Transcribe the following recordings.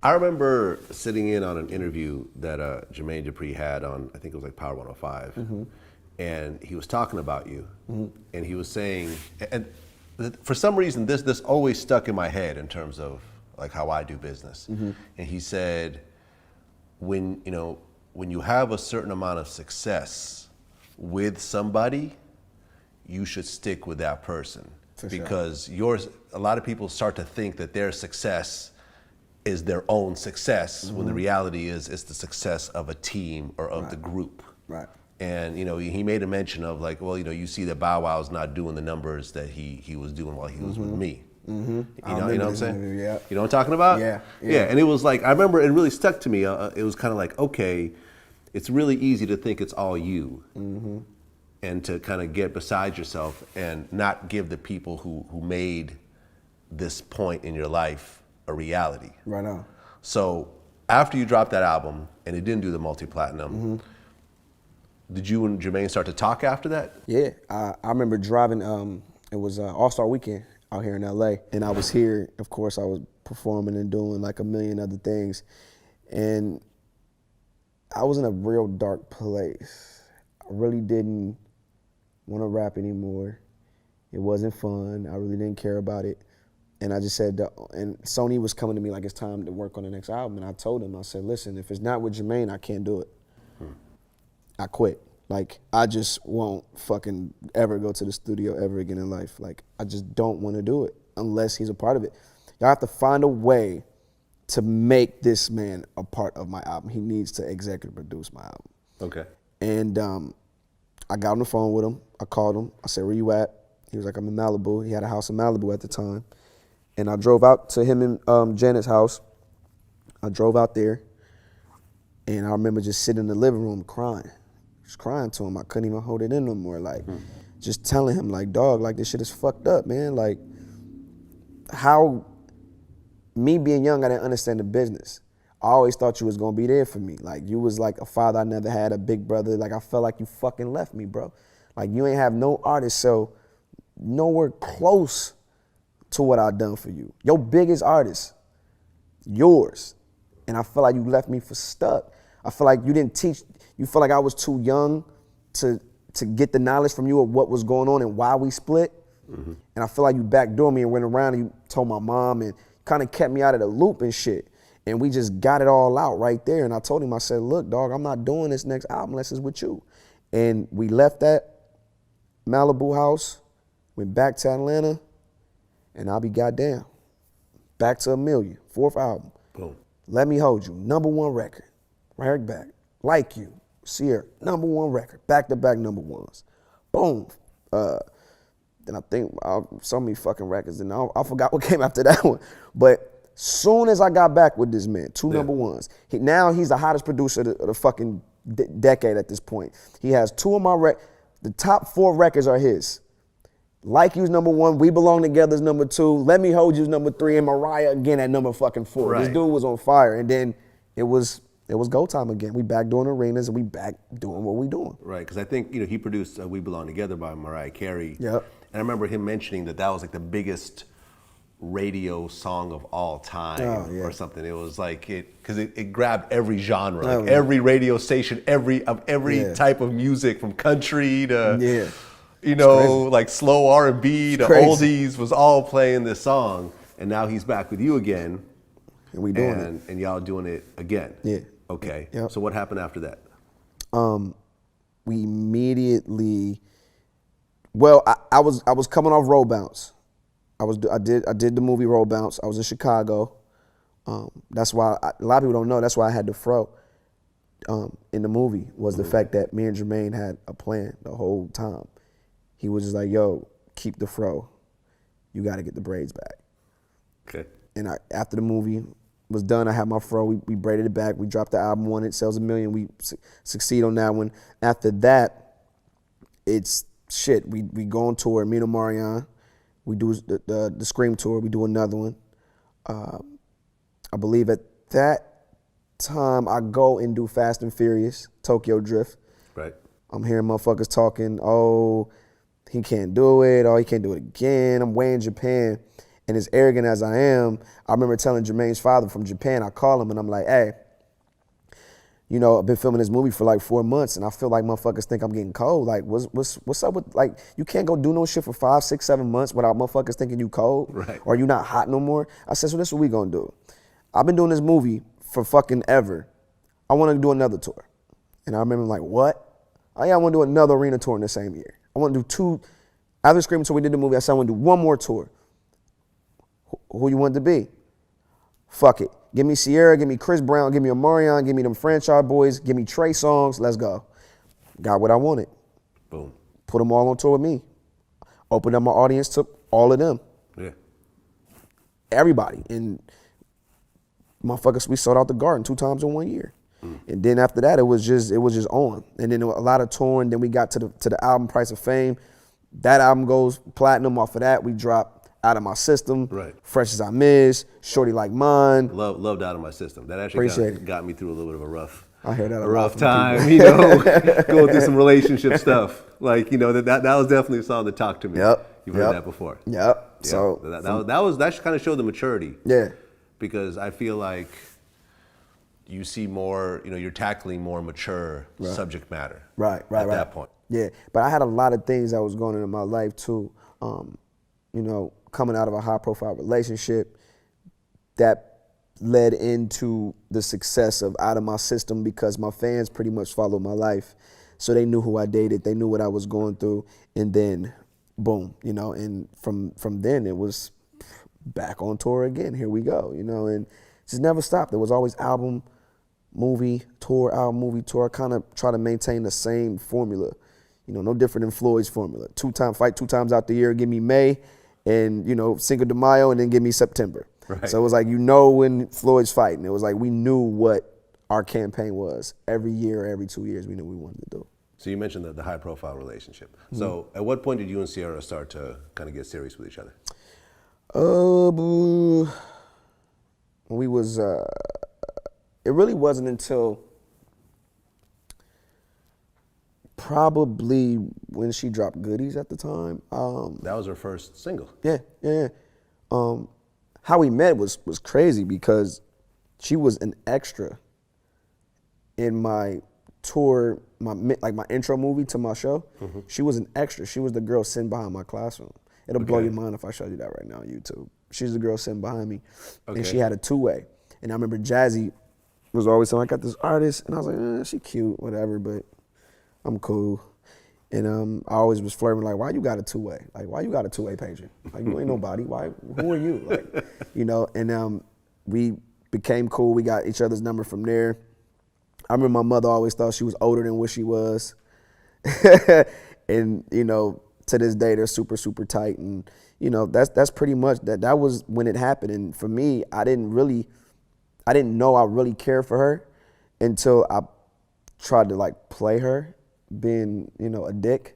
I remember sitting in on an interview that Jermaine Dupri had on, I think it was like Power 105, and he was talking about you, and he was saying, and for some reason this always stuck in my head in terms of like how I do business, and he said, when you have a certain amount of success with somebody, you should stick with that person. For because sure. A lot of people start to think that their success is their own success, when the reality is it's the success of a team or of the group. Right. And he made a mention of like, well, you see that Bow Wow's not doing the numbers that he was doing while he was with me. You know what I'm saying? Yeah. You know what I'm talking about? Yeah. And it was like, I remember it really stuck to me. It was kind of like, okay, it's really easy to think it's all you. And to kind of get beside yourself and not give the people who made this point in your life a reality. Right on. So after you dropped that album and it didn't do the multi-platinum, did you and Jermaine start to talk after that? Yeah, I remember driving, it was All-Star Weekend out here in LA, and I was here, of course I was performing and doing like a million other things, and I was in a real dark place. I really didn't want to rap anymore. It wasn't fun. I really didn't care about it. And I just said, and Sony was coming to me like it's time to work on the next album. And I told him, I said, listen, if it's not with Jermaine, I can't do it. I quit. Like, I just won't fucking ever go to the studio ever again in life. Like, I just don't want to do it unless he's a part of it. Y'all have to find a way to make this man a part of my album. He needs to executive produce my album. Okay. And I got on the phone with him. I called him. I said, where you at? He was like, I'm in Malibu. He had a house in Malibu at the time. And I drove out to him and Janet's house. I drove out there. And I remember just sitting in the living room crying. Just crying to him. I couldn't even hold it in no more. Like, just telling him, like, dog, like, this shit is fucked up, man. Like, how, me being young, I didn't understand the business. I always thought you was gonna be there for me. Like, you was like a father I never had, a big brother. Like, I felt like you fucking left me, bro. Like, you ain't have no artist, so nowhere close to what I done for you. Your biggest artist, yours. And I feel like you left me for stuck. I feel like you didn't teach, you feel like I was too young to get the knowledge from you of what was going on and why we split. And I feel like you backdoored me and went around and you told my mom and kind of kept me out of the loop and shit. And we just got it all out right there. And I told him, I said, look, dog, I'm not doing this next album unless it's with you. And we left that Malibu house, went back to Atlanta, and I'll be goddamn. Back to a million, fourth album. Boom. Let Me Hold You, #1 record. Right back. Like You, Ciara, #1 record. Back-to-back #1s. Boom. Then I think so many fucking records, and I forgot what came after that one. But soon as I got back with this man, 2 #1s. Now he's the hottest producer of the fucking decade at this point. He has 2 of my the top 4 records are his. Like You's #1, We Belong Together's #2, Let Me Hold You's #3, and Mariah again at #4. Right. This dude was on fire, and then it was go time again. We back doing arenas, and we back doing what we doing. Right, because I think he produced We Belong Together by Mariah Carey. Yep. And I remember him mentioning that was like the biggest radio song of all time or something. It was like because it grabbed every genre, like every radio station, every type of music, from country to like slow R&B to oldies, was all playing this song. And now he's back with you again, and we doing it, and y'all doing it again. Yeah. Okay. Yep. So what happened after that? We immediately. Well, I was coming off Roll Bounce. I did the movie Roll Bounce. I was in Chicago. That's why a lot of people don't know. That's why I had the fro in the movie, was the fact that me and Jermaine had a plan the whole time. He was just like, "Yo, keep the fro. You got to get the braids back." Okay. And after the movie was done, I had my fro. We braided it back. We dropped the album one. It sells 1 million. We succeed on that one. After that, it's shit. We go on tour. Me and Omarion. We do the Scream tour. We do another one. I believe at that time I go and do Fast and Furious, Tokyo Drift. Right. I'm hearing motherfuckers talking, oh, he can't do it. Oh, he can't do it again. I'm way in Japan. And as arrogant as I am, I remember telling Jermaine's father from Japan, I call him and I'm like, hey, you know, I've been filming this movie for like 4 months and I feel like motherfuckers think I'm getting cold. Like, what's up with, like, you can't go do no shit for 5, 6, 7 months without motherfuckers thinking you cold or you not hot no more. I said, so this is what we gonna do. I've been doing this movie for fucking ever. I wanna do another tour. And I remember like, what? Oh yeah, I wanna do another arena tour in the same year. I wanna do 2, after Scream Tour we did the movie, I said I wanna do 1 more tour. Who you want to be? Fuck it. Give me Ciara, give me Chris Brown, give me Omarion, give me them franchise boys, give me Trey Songz, let's go. Got what I wanted. Boom. Put them all on tour with me. Opened up my audience to all of them. Yeah. Everybody. And motherfuckers, we sold out the Garden 2 times in 1 year. And then after that, it was just on. And then a lot of touring. Then we got to the album Price of Fame. That album goes platinum. Off of that, we dropped Out of My System, Right. Fresh as I Miss, Shorty Like Mine. Loved Out of My System. That actually got me through a little bit of I hear that a rough time, you know, going through some relationship stuff. Like, you know, that was definitely a song that talked to me. Yep. You've heard that before. Yep. Yeah. So that kind of showed the maturity. Yeah. Because I feel like you see more, you know, you're tackling more mature subject matter. Right. At that point. Yeah. But I had a lot of things that was going on in my life too. You know, coming out of a high profile relationship that led into the success of Out of My System because my fans pretty much followed my life. So they knew who I dated, they knew what I was going through, and then boom, you know, and from then it was back on tour again, here we go, you know, and just never stopped. There was always album, movie, tour, album, movie, tour. I kind of try to maintain the same formula, you know, no different than Floyd's formula. Fight 2 times out the year, give me May, and, you know, Cinco de Mayo, and then give me September. Right. So it was like, you know, when Floyd's fighting, it was like we knew what our campaign was. Every year, every 2 years, we knew what we wanted to do. So you mentioned the high profile relationship. So at what point did you and Ciara start to kind of get serious with each other? We was, it really wasn't until probably when she dropped Goodies at the time. That was her first single. Yeah. How we met was crazy because she was an extra in my tour, my intro movie to my show. She was an extra. She was the girl sitting behind my classroom. It'll blow your mind if I show you that right now on YouTube. She's the girl sitting behind me, and she had a 2-way. And I remember Jazzy was always saying, I got this artist, and I was like, she cute, whatever, but I'm cool. And I always was flirting like, why you got a 2-way? Like, why you got a 2-way pager? Like, you ain't nobody. Why? Who are you? Like, you know. And we became cool. We got each other's number from there. I remember my mother always thought she was older than what she was. And you know, to this day, they're super, super tight. And you know, that's pretty much that. That was when it happened. And for me, I didn't know I really cared for her until I tried to like play her, being, you know, a dick,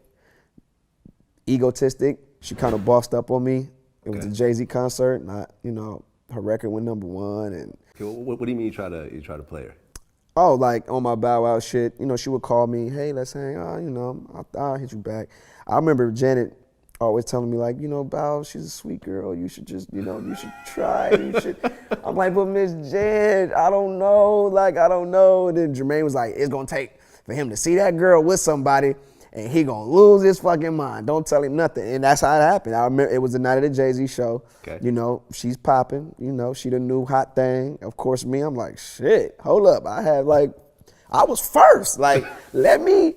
egotistic. She kind of bossed up on me. It was a Jay-Z concert, and you know, her record went #1. And what do you mean you try to play her? Oh, like on my Bow Wow shit, you know, she would call me, hey, let's hang out, you know, I'll hit you back. I remember Janet always telling me like, you know, Bow, she's a sweet girl, you should just, you know, you should try, you should. I'm like, but Miss Janet, I don't know. And then Jermaine was like, it's gonna take for him to see that girl with somebody and he gonna lose his fucking mind. Don't tell him nothing. And that's how it happened. I remember it was the night of the Jay-Z show. Okay. You know, she's popping, you know, she the new hot thing. Of course, me, I'm like, shit, hold up. I was first. Like, let me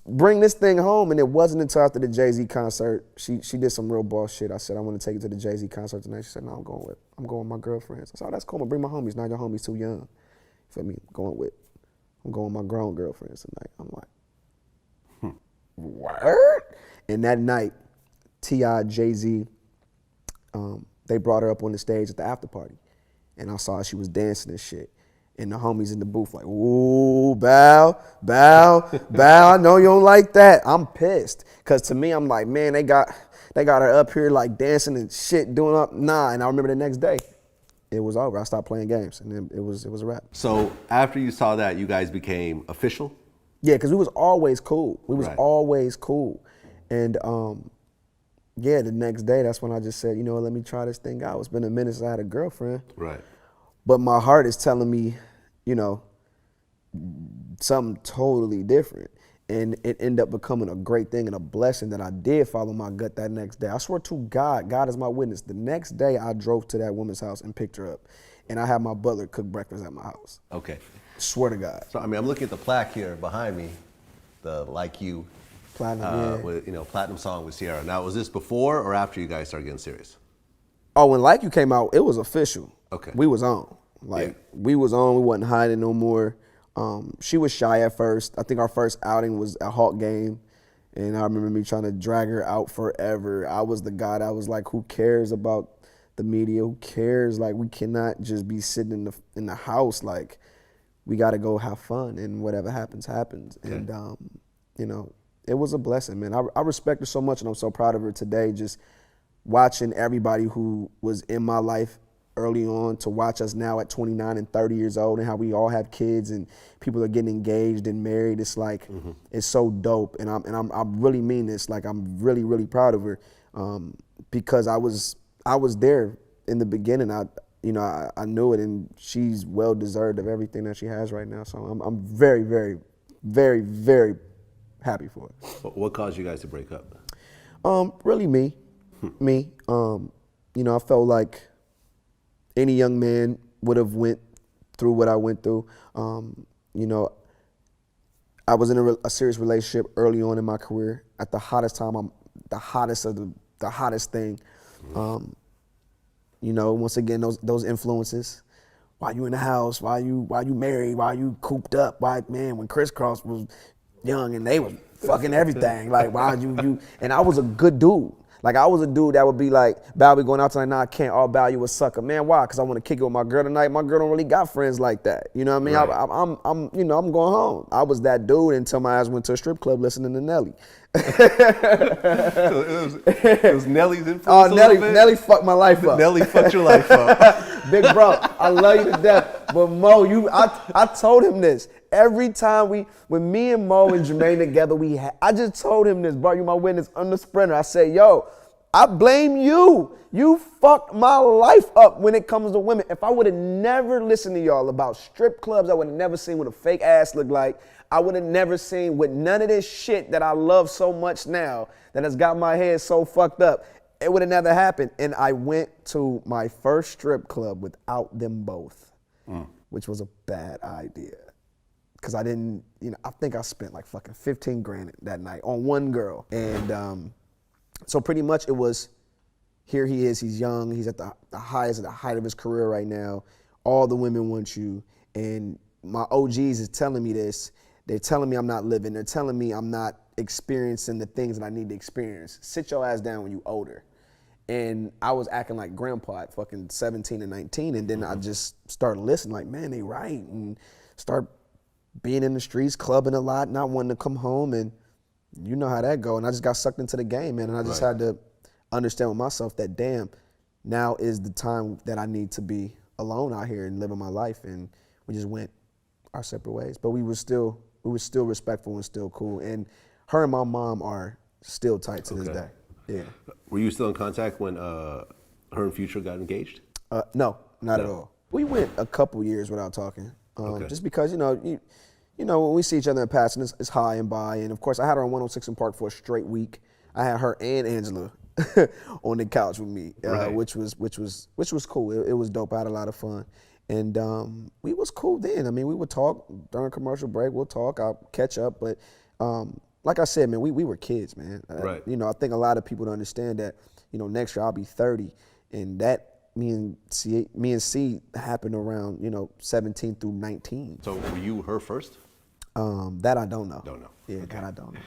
bring this thing home. And it wasn't until after the Jay-Z concert, she did some real boss shit. I said, I want to take you to the Jay-Z concert tonight. She said, no, I'm going with my girlfriends. I said, oh, that's cool. I'm gonna bring my homies. Now your homies too young. You feel me? I'm going with my grown girlfriends tonight. I'm like, word? And that night, T.I., Jay-Z, they brought her up on the stage at the after party. And I saw she was dancing and shit. And the homies in the booth like, ooh, Bow, I know you don't like that. I'm pissed. Cause to me, I'm like, man, they got her up here like dancing and shit, doing up. Nah, and I remember the next day, it was over. I stopped playing games and then it was a wrap. So after you saw that, you guys became official? Yeah, because we was always cool. We was always cool. And yeah, the next day, that's when I just said, you know, let me try this thing out. It's been a minute since I had a girlfriend. Right. But my heart is telling me, you know, something totally different. And it ended up becoming a great thing and a blessing that I did follow my gut that next day. I swear to God, God is my witness. The next day I drove to that woman's house and picked her up. And I had my butler cook breakfast at my house. Okay. Swear to God. So, I mean, I'm looking at the plaque here behind me, the Like You, Platinum, with, you know, platinum song with Ciara. Now, was this before or after you guys started getting serious? Oh, when Like You came out, it was official. Okay. We was on. Like, we was on. We wasn't hiding no more. She was shy at first. I think our first outing was a Hawk game. And I remember me trying to drag her out forever. I was the guy that was like, who cares about the media? Who cares? Like, we cannot just be sitting in the house. Like, we got to go have fun, and whatever happens, happens. Okay. And, you know, it was a blessing, man. I respect her so much, and I'm so proud of her today, just watching everybody who was in my life early on to watch us now at 29 and 30 years old, and how we all have kids and people are getting engaged and married. It's like, it's so dope. And I really mean this. Like, I'm really, really proud of her, because I was there in the beginning. I knew it, and she's well deserved of everything that she has right now. So I'm very, very, very, very happy for her. What caused you guys to break up? Really me. You know, I felt like any young man would have went through what I went through. You know, I was in a serious relationship early on in my career. At the hottest time, I'm the hottest of the hottest thing. You know, once again, those influences. Why you in the house? Why you married? Why you cooped up? Why, man, when Criss Cross was young and they was fucking everything. Like, why you? And I was a good dude. Like, I was a dude that would be like, Bal, we going out tonight? Nah, I can't. All Bal, you a sucker. Man, why? Because I want to kick it with my girl tonight. My girl don't really got friends like that. You know what I mean? Right. I'm you know, I'm going home. I was that dude until my ass went to a strip club listening to Nelly. So it was Nelly's influence. Oh, Nelly fucked my life up. Nelly fucked your life up. Big bro, I love you to death. But Mo, I told him this. Every time when me and Mo and Jermaine together, I just told him this, bro, you my witness, I'm the sprinter. I say, yo, I blame you. You fucked my life up when it comes to women. If I would have never listened to y'all about strip clubs, I would have never seen what a fake ass looked like. I would have never seen with none of this shit that I love so much now that has got my head so fucked up. It would have never happened. And I went to my first strip club without them both, which was a bad idea. Because I didn't, you know, I think I spent like fucking 15 grand that night on one girl. And so pretty much it was, here he is, he's young, he's at the highest, at the height of his career right now. All the women want you. And my OGs is telling me this. They're telling me I'm not living. They're telling me I'm not experiencing the things that I need to experience. Sit your ass down when you older. And I was acting like grandpa at fucking 17 and 19. And then I just started listening like, man, they right. And start being in the streets, clubbing a lot, not wanting to come home. And you know how that go. And I just got sucked into the game, man. And I just had to understand with myself that, damn, now is the time that I need to be alone out here and living my life. And we just went our separate ways. But we were still respectful and still cool. And her and my mom are still tight to this day. Yeah. Were you still in contact when her and Future got engaged? No, not at all. We went a couple years without talking. Just because, you know, when we see each other in passing, it's high and by. And of course, I had her on 106 in Park for a straight week. I had her and Angela on the couch with me, which was cool. It was dope. I had a lot of fun. And we was cool then. I mean, we would talk during commercial break. We'll talk. I'll catch up. But like I said, man, we were kids, man. Right. You know, I think a lot of people don't understand that, you know, next year I'll be 30. And that, me and C happened around, you know, 17 through 19. So were you her first? That I don't know. Don't know. Yeah, that I don't know.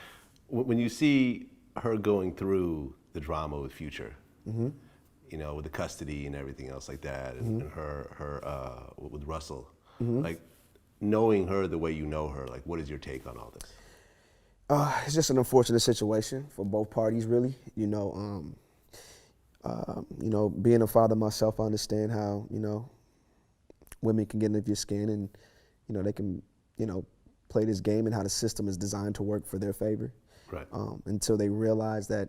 When you see her going through the drama with Future, you know, with the custody and everything else like that, and her with Russell, like knowing her the way you know her, like what is your take on all this? It's just an unfortunate situation for both parties, really. You know, being a father myself, I understand how, you know, women can get under your skin and, you know, they can, you know, play this game and how the system is designed to work for their favor. Right. Until they realize that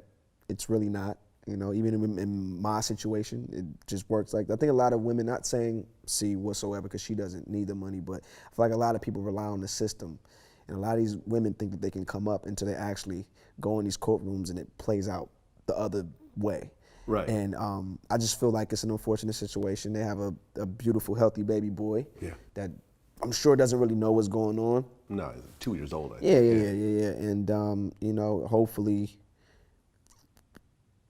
it's really not. You know, even in my situation, it just works like, I think a lot of women, not saying C whatsoever because she doesn't need the money, but I feel like a lot of people rely on the system. And a lot of these women think that they can come up until they actually go in these courtrooms and it plays out the other way. Right. And I just feel like it's an unfortunate situation. They have a beautiful, healthy baby boy that I'm sure doesn't really know what's going on. No, he's 2 years old. Yeah. And, you know, hopefully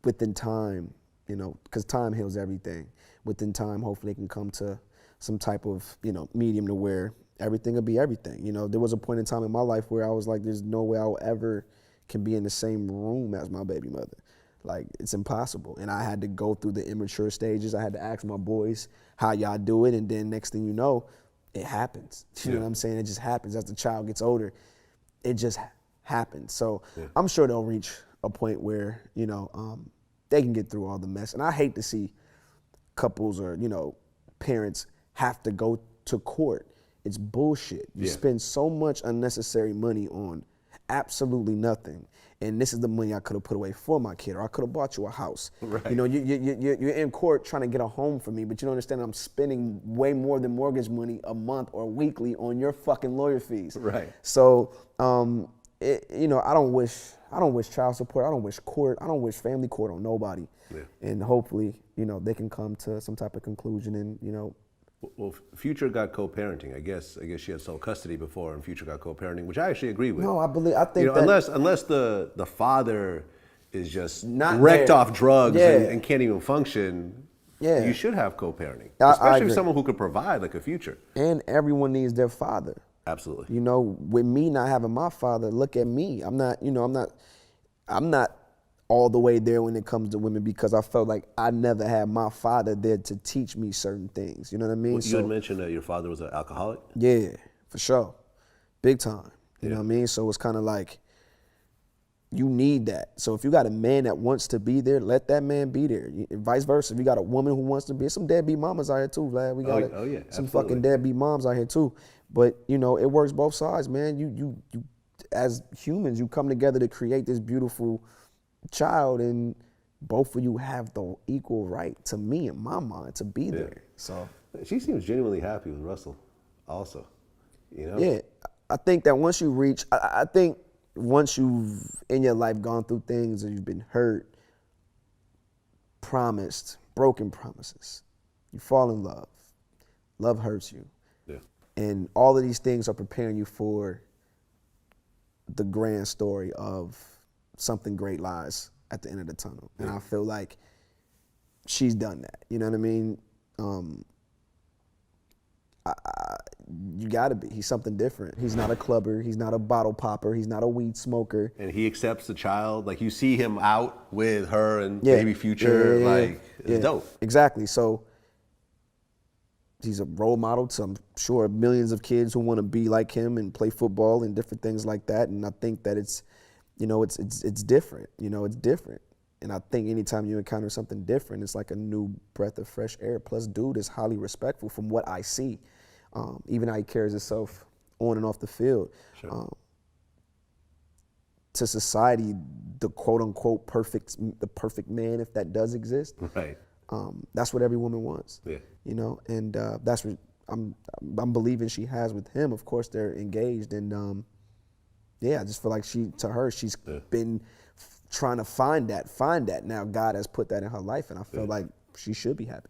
within time, you know, because time heals everything. Within time, hopefully they can come to some type of, you know, medium to where everything will be everything. You know, there was a point in time in my life where I was like, there's no way I'll ever can be in the same room as my baby mother. Like, it's impossible. And I had to go through the immature stages. I had to ask my boys how y'all do it. And then next thing you know, it happens. You know what I'm saying? It just happens as the child gets older. It just happens. So I'm sure they'll reach a point where, you know, they can get through all the mess. And I hate to see couples or, you know, parents have to go to court. It's bullshit. You spend so much unnecessary money on absolutely nothing. And this is the money I could have put away for my kid, or I could have bought you a house. Right. You know, you're in court trying to get a home for me, but you don't understand I'm spending way more than mortgage money a month or weekly on your fucking lawyer fees. Right. So, you know, I don't wish child support. I don't wish court. I don't wish family court on nobody. Yeah. And hopefully, you know, they can come to some type of conclusion and, you know. Well, Future got co-parenting. I guess she had sole custody before, and Future got co-parenting, which I actually agree with. No, I think, you know, that unless the father is just not wrecked there. off drugs and can't even function. Yeah. You should have co-parenting, I especially agree. for someone who could provide like a Future. And everyone needs their father. Absolutely. You know, with me not having my father, look at me. I'm not all the way there when it comes to women because I felt like I never had my father there to teach me certain things. You know what I mean? Well, you had mentioned that your father was an alcoholic? Yeah, for sure. Big time. You know what I mean? So it's kind of like, you need that. So if you got a man that wants to be there, let that man be there. And vice versa. If you got a woman who wants to be, some deadbeat mamas out here too, Vlad. We got some fucking deadbeat moms out here too. But you know, it works both sides, man. You as humans, you come together to create this beautiful child, and both of you have the equal right, to me in my mind, to be there. So she seems genuinely happy with Russell also, you know? Yeah, I think that once you reach, I think once you've in your life gone through things and you've been hurt, promised, broken promises, you fall in love. Love hurts you. Yeah. And all of these things are preparing you for the grand story of something great lies at the end of the tunnel. And I feel like she's done that. You know what I mean? You gotta be. He's something different. He's not a clubber. He's not a bottle popper. He's not a weed smoker. And he accepts the child. Like, you see him out with her and baby Future. Like, it's dope. Exactly. So he's a role model to, I'm sure, millions of kids who want to be like him and play football and different things like that. And I think that it's, you know, it's different. You know, it's different. And I think anytime you encounter something different, it's like a new breath of fresh air. Plus, dude is highly respectful from what I see. Even how he carries himself on and off the field. Sure. To society, the quote unquote perfect man, if that does exist. Right. That's what every woman wants. Yeah. You know, and that's what I'm believing she has with him. Of course, they're engaged, and I just feel like she's been trying to find that. Now God has put that in her life, and I feel like she should be happy.